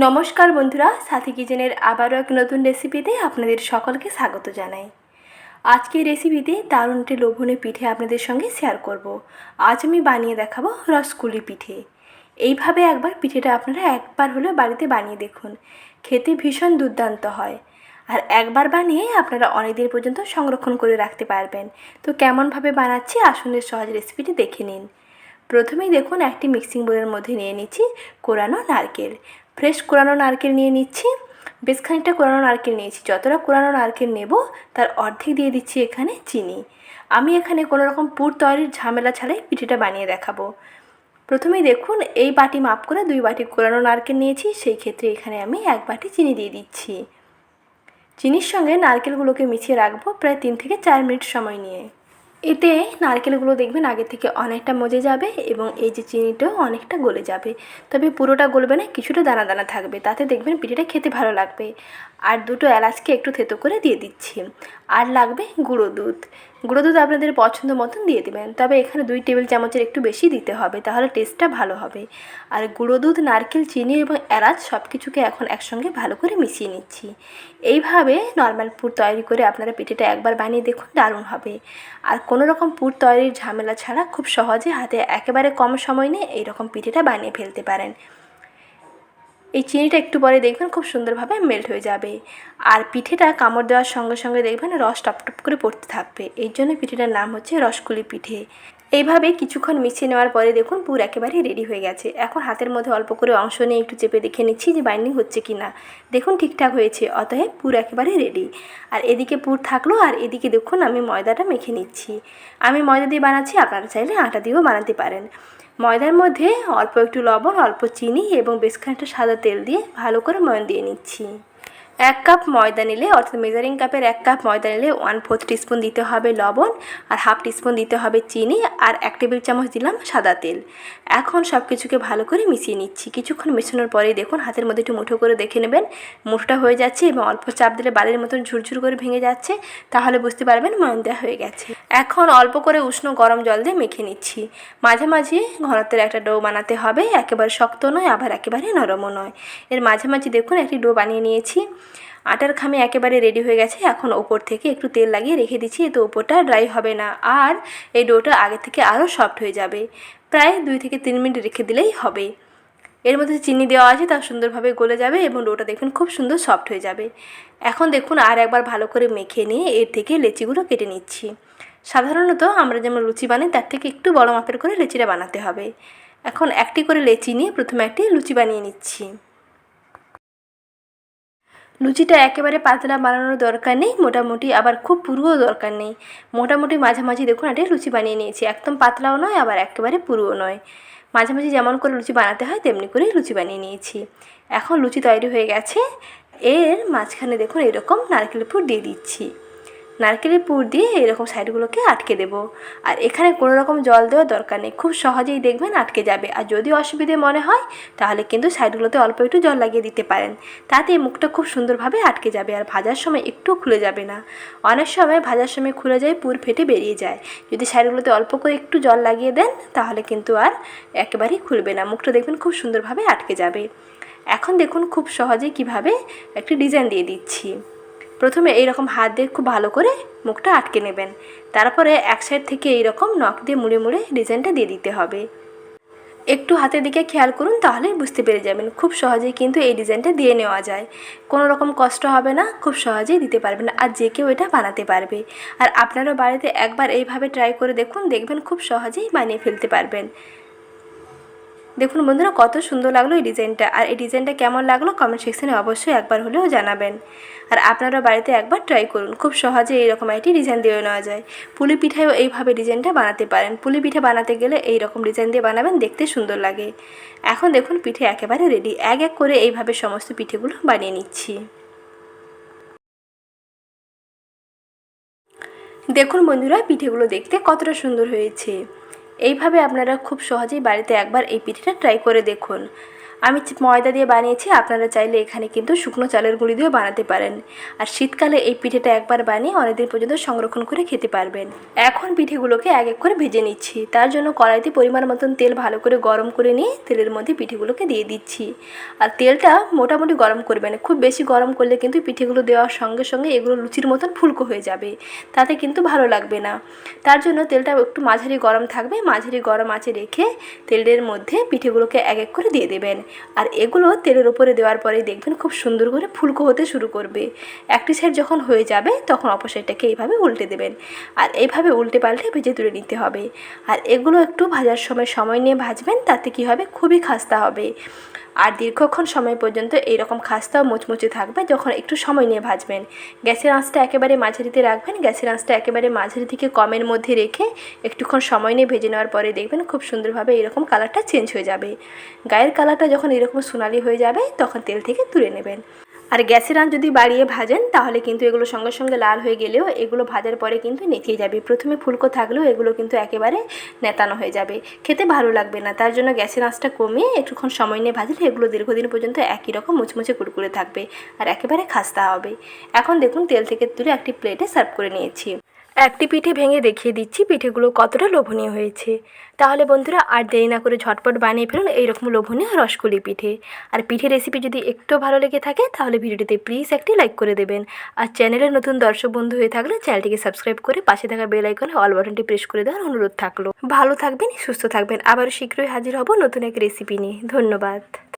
নমস্কার বন্ধুরা, সাথী কিচেনের আবারও এক নতুন রেসিপিতে আপনাদের সকলকে স্বাগত জানাই। আজকের রেসিপিতে দারুণ একটি লোভনীয় পিঠে আপনাদের সঙ্গে শেয়ার করব। আজ আমি বানিয়ে দেখাবো রসকুলি পিঠে। এইভাবে একবার পিঠেটা আপনারা একবার হলেও বাড়িতে বানিয়ে দেখুন, খেতে ভীষণ দুর্দান্ত হয়। আর একবার বানিয়ে আপনারা অনেক দিন পর্যন্ত সংরক্ষণ করে রাখতে পারবেন। তো কেমনভাবে বানাচ্ছি আসুন সহজ রেসিপিটি দেখে নিন। প্রথমেই দেখুন একটি মিক্সিং বোলের মধ্যে নিয়ে নিচ্ছি কোরানো নারকেল। ফ্রেশ কোরানো নারকেল নিয়ে নিচ্ছি। বেশ খানিকটা কোরানো নারকেল নিয়েছি। যতটা কোরানো নারকেল নেব তার অর্ধেক দিয়ে দিচ্ছি এখানে চিনি। আমি এখানে কোনো রকম পুর তৈরির ঝামেলা ছাড়াই পিঠেটা বানিয়ে দেখাবো। প্রথমেই দেখুন এই বাটি মাপ করে 2 বাটি কোরানো নারকেল নিয়েছি, সেই ক্ষেত্রে এখানে আমি 1 বাটি চিনি দিয়ে দিচ্ছি। চিনির সঙ্গে নারকেলগুলোকে মিশিয়ে রাখবো প্রায় 3 থেকে 4 মিনিট সময় নিয়ে। এতে নারকেলগুলো দেখবেন আগে থেকে অনেকটা মজে যাবে এবং এই যে চিনিটাও অনেকটা গলে যাবে। তবে পুরোটা গলবে না, কিছুটা দানা দানা থাকবে, তাতে দেখবেন পিঠেটা খেতে ভালো লাগবে। আর 2টো এলাচকে একটু থেতো করে দিয়ে দিচ্ছি। আর লাগবে গুঁড়ো দুধ। গুঁড়ো দুধ আপনাদের পছন্দ মতন দিয়ে দেবেন, তবে এখানে 2 টেবিল চামচের একটু বেশি দিতে হবে, তাহলে টেস্টটা ভালো হবে। আর গুঁড়ো দুধ, নারকেল, চিনি এবং এলাচ সব কিছুকে এখন একসঙ্গে ভালো করে মিশিয়ে নিচ্ছি। এইভাবে নর্মাল পুর তৈরি করে আপনারা পিঠেটা একবার বানিয়ে দেখুন, দারুণ হবে। আর কোনো রকম পুর তৈরির ঝামেলা ছাড়া খুব সহজে হাতে একেবারে কম সময় নিয়ে এইরকম পিঠেটা বানিয়ে ফেলতে পারেন। এই চিনিটা একটু পরে দেখবেন খুব সুন্দরভাবে মেল্ট হয়ে যাবে। আর পিঠেটা কামড় দেওয়ার সঙ্গে সঙ্গে দেখবেন রস টপ টপ করে পড়তে থাকবে। এই জন্য পিঠেটার নাম হচ্ছে রসকুলি পিঠে। এইভাবে কিছুক্ষণ মিশিয়ে নেওয়ার পরে দেখুন পুর একেবারেই রেডি হয়ে গেছে। এখন হাতের মধ্যে অল্প করে অংশ নিয়ে একটু চেপে দেখে নিচ্ছি যে বাইন্ডিং হচ্ছে কি না। দেখুন ঠিকঠাক হয়েছে, অতএব পুর একেবারে রেডি। আর এদিকে পুর থাকলো, আর এদিকে দেখুন আমি ময়দাটা মেখে নিচ্ছি। আমি ময়দা দিয়ে বানাচ্ছি, আপনারা চাইলে আটা দিয়েও বানাতে পারেন। ময়দার মধ্যে অল্প একটু লবণ, অল্প চিনি এবং বেশ খানিকটা সাদা তেল দিয়ে ভালো করে ময়ান দিয়ে নিচ্ছি। 1 কাপ ময়দা নিলে, অর্থাৎ মেজারিং কাপের 1 কাপ ময়দা নিলে 1/4 টিস্পুন দিতে হবে লবণ, আর 1/2 টিস্পুন দিতে হবে চিনি, আর 1 টেবিল চামচ দিলাম সাদা তেল। এখন সব কিছুকে ভালো করে মিশিয়ে নিচ্ছি। কিছুক্ষণ মেশানোর পরেই দেখুন হাতের মধ্যে একটু মুঠো করে দেখে নেবেন, মুঠোটা হয়ে যাচ্ছে এবং অল্প চাপ দিলে বালির মতন ঝুরঝুর করে ভেঙে যাচ্ছে, তাহলে বুঝতে পারবেন ময়ান দেওয়া হয়ে গেছে। এখন অল্প করে উষ্ণ গরম জল দিয়ে মেখে নিচ্ছি। মাঝে মাঝে ঘনত্বের একটা ডো বানাতে হবে, একেবারে শক্ত নয় আবার একেবারে নরমও নয়। এর মাঝামাঝি দেখুন একটি ডো বানিয়ে নিয়েছি। আটার খামি একেবারে রেডি হয়ে গেছে। এখন ওপর থেকে একটু তেল লাগিয়ে রেখে দিচ্ছি, এতে ওপরটা ড্রাই হবে না আর এই ডোটা আগে থেকে আরও সফট হয়ে যাবে। প্রায় 2 থেকে 3 মিনিট রেখে দিলেই হবে। এর মধ্যে চিনি দেওয়া আছে, তা সুন্দরভাবে গলে যাবে এবং ডোটা দেখুন খুব সুন্দর সফট হয়ে যাবে। এখন দেখুন আর একবার ভালো করে মেখে নিয়ে এর থেকে লেচিগুলো কেটে নিচ্ছি। সাধারণত আমরা যেমন লুচি বানাই তার থেকে একটু বড় মাপের করে লেচিটা বানাতে হবে। এখন একটি করে লেচি নিয়ে প্রথমে একটি লুচি বানিয়ে নিচ্ছি। লুচিটা একেবারে পাতলা বানানোর দরকার নেই, মোটামুটি আবার খুব পুরুও দরকার নেই। মোটামুটি মাঝামাঝি দেখুন একটা লুচি বানিয়ে নিয়েছি। একদম পাতলাও নয় আবার একেবারে পুরুও নয়, মাঝামাঝি যেমন করে লুচি বানাতে হয় তেমনি করেই লুচি বানিয়ে নিয়েছি। এখন লুচি তৈরি হয়ে গেছে। এর মাঝখানে দেখুন এরকম নারকেলের পুর দিয়ে দিচ্ছি। নারকেলের পুর দিয়ে এরকম সাইডগুলোকে আটকে দেব। আর এখানে কোনো রকম জল দেওয়ার দরকার নেই, খুব সহজেই দেখবেন আটকে যাবে। আর যদি অসুবিধে মনে হয় তাহলে কিন্তু সাইডগুলোতে অল্প একটু জল লাগিয়ে দিতে পারেন, তাতে মুখটা খুব সুন্দরভাবে আটকে যাবে আর ভাজার সময় একটু খুলে যাবে না। অনেক সময় ভাজার সময় খুলে যায়, পুর ফেটে বেরিয়ে যায়। যদি সাইডগুলোতে অল্প করে একটু জল লাগিয়ে দেন তাহলে কিন্তু আর একেবারেই খুলবে না, মুখটা দেখবেন খুব সুন্দরভাবে আটকে যাবে। এখন দেখুন খুব সহজেই কিভাবে একটি ডিজাইন দিয়ে দিচ্ছি। প্রথমে এইরকম হাত দিয়ে খুব ভালো করে মুখটা আটকে নেবেন, তারপরে এক সাইড থেকে এইরকম নখ দিয়ে মুড়ে মুড়ে ডিজাইনটা দিয়ে দিতে হবে। একটু হাতের দিকে খেয়াল করুন, তাহলেই বুঝতে পেরে যাবেন। খুব সহজেই কিন্তু এই ডিজাইনটা দিয়ে নেওয়া যায়, কোনো রকম কষ্ট হবে না, খুব সহজেই দিতে পারবেন আর যে কেউ এটা বানাতে পারবে। আর আপনারাও বাড়িতে একবার এইভাবে ট্রাই করে দেখুন, দেখবেন খুব সহজেই বানিয়ে ফেলতে পারবেন। দেখুন বন্ধুরা কত সুন্দর লাগলো এই ডিজাইনটা। আর এই ডিজাইনটা কেমন লাগলো কমেন্ট সেকশনে অবশ্যই একবার হলেও জানাবেন। আর আপনারা বাড়িতে একবার ট্রাই করুন, খুব সহজে এইরকম একটি ডিজাইন দিয়ে নেওয়া যায়। পুলি পিঠায়ও এইভাবে ডিজাইনটা বানাতে পারেন। পুলি পিঠা বানাতে গেলে এই রকম ডিজাইন দিয়ে বানাবেন, দেখতে সুন্দর লাগে। এখন দেখুন পিঠে একেবারে রেডি। এক এক করে এইভাবে সমস্ত পিঠেগুলো বানিয়ে নিচ্ছি। দেখুন বন্ধুরা পিঠেগুলো দেখতে কতটা সুন্দর হয়েছে। এইভাবে আপনারা খুব সহজেই বাড়িতে একবার এই পিঠেটা ট্রাই করে দেখুন। আমি ময়দা দিয়ে বানিয়েছি, আপনারা চাইলে এখানে কিন্তু শুকনো চালের গুঁড়ি দিয়েও বানাতে পারেন। আর শীতকালে এই পিঠেটা একবার বানিয়ে অনেকদিন পর্যন্ত সংরক্ষণ করে খেতে পারবেন। এখন পিঠেগুলোকে এক এক করে ভেজে নিচ্ছি। তার জন্য কড়াইতে পরিমাণ মতন তেল ভালো করে গরম করে নিয়ে তেলের মধ্যে পিঠেগুলোকে দিয়ে দিচ্ছি। আর তেলটা মোটামুটি গরম করবেন, খুব বেশি গরম করলে কিন্তু পিঠেগুলো দেওয়ার সঙ্গে সঙ্গে এগুলো লুচির মতন ফুলকো হয়ে যাবে, তাতে কিন্তু ভালো লাগবে না। তার জন্য তেলটা একটু মাঝারি গরম থাকবে, মাঝারি গরম আঁচে রেখে তেলের মধ্যে পিঠেগুলোকে এক এক করে দিয়ে দেবেন। আর এগুলো তেলের উপরে দেওয়ার পরেই দেখবেন খুব সুন্দর করে ফুলকো হতে শুরু করবে। একটি সাইড যখন হয়ে যাবে তখন অপর সাইডটাকে এইভাবে উল্টে দেবেন। আর এইভাবে উল্টে পাল্টে ভেজে তুলে নিতে হবে। আর এগুলো একটু ভাজার সময় নিয়ে ভাজবেন, তাতে কি হবে, খুবই খাস্তা হবে। আর দীর্ঘক্ষণ সময় পর্যন্ত এইরকম খাস্তা ও মুচমুচে থাকবে যখন একটু সময় নিয়ে ভাজবেন। গ্যাসের আঁচটা একেবারে মাঝারিতে রাখবেন, গ্যাসের আঁচটা একেবারে মাঝারি থেকে কমের মধ্যে রেখে একটুক্ষণ সময় নিয়ে ভেজে নেওয়ার পরে দেখবেন খুব সুন্দরভাবে এরকম কালারটা চেঞ্জ হয়ে যাবে। গায়ের কালারটা যখন এরকম সোনালি হয়ে যাবে তখন তেল থেকে তুলে নেবেন। আর গ্যাসের আঁচ যদি বাড়িয়ে ভাজেন তাহলে কিন্তু এগুলো সঙ্গে সঙ্গে লাল হয়ে গেলেও এগুলো ভাজার পরে কিন্তু নেতিয়ে যাবে। প্রথমে ফুলকো থাকলেও এগুলো কিন্তু একেবারে নেতানো হয়ে যাবে, খেতে ভালো লাগবে না। তার জন্য গ্যাসের আঁচটা কমিয়ে একটুক্ষণ সময় নিয়ে ভাজলে এগুলো দীর্ঘদিন পর্যন্ত একই রকম মুচমুচে কুড়কুড়ে থাকবে আর একেবারে খাস্তা হবে। এখন দেখুন তেল থেকে তুলে একটি প্লেটে সার্ভ করে নিয়েছি। একটি পিঠে ভেঙে দেখিয়ে দিচ্ছি পিঠেগুলো কতটা লোভনীয় হয়েছে। তাহলে বন্ধুরা আর দেরি না করে ঝটপট বানিয়ে ফেলুন এইরকম লোভনীয় রসকলি পিঠে। আর পিঠে রেসিপি যদি একটু ভালো লেগে থাকে তাহলে ভিডিওটিতে প্লিজ একটি লাইক করে দেবেন। আর চ্যানেলের নতুন দর্শক বন্ধু হয়ে থাকলে চ্যানেলটিকে সাবস্ক্রাইব করে পাশে থাকা বেল আইকনে অল বাটনটি প্রেস করে দেওয়ার অনুরোধ থাকলো। ভালো থাকবেন, সুস্থ থাকবেন। আবারও শীঘ্রই হাজির হব নতুন এক রেসিপি নিয়ে। ধন্যবাদ।